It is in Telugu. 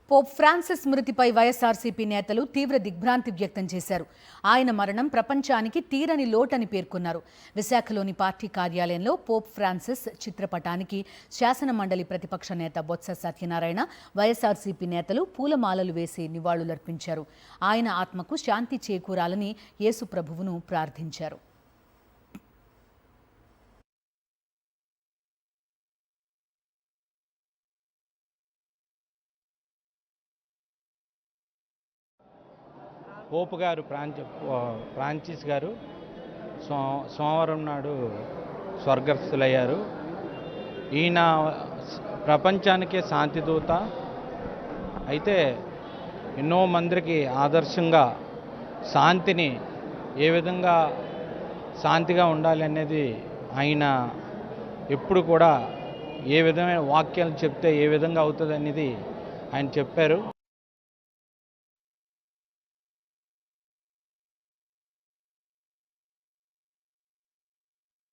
పోప్ ఫ్రాన్సిస్ మృతిపై వైఎస్ఆర్సీపీ నేతలు తీవ్ర దిగ్భ్రాంతి వ్యక్తం చేశారు. ఆయన మరణం ప్రపంచానికి తీరని లోటని పేర్కొన్నారు. విశాఖలోని పార్టీ కార్యాలయంలో పోప్ ఫ్రాన్సిస్ చిత్రపటానికి శాసనమండలి ప్రతిపక్ష నేత బొత్స సత్యనారాయణ, వైఎస్ఆర్సీపీ నేతలు పూలమాలలు వేసి నివాళులర్పించారు. ఆయన ఆత్మకు శాంతి చేకూరాలని యేసు ప్రభువును ప్రార్థించారు. పోప్ గారు ఫ్రాన్సిస్ గారు సోమవారం నాడు స్వర్గస్థులయ్యారు. ఈయన ప్రపంచానికే శాంతిదూత. అయితే ఎన్నో మందికి ఆదర్శంగా శాంతిని ఏ విధంగా శాంతిగా ఉండాలి అనేది ఆయన ఎప్పుడు కూడా ఏ విధమైన వాక్యాలు చెప్తే ఏ విధంగా అవుతుంది అనేది ఆయన చెప్పారు.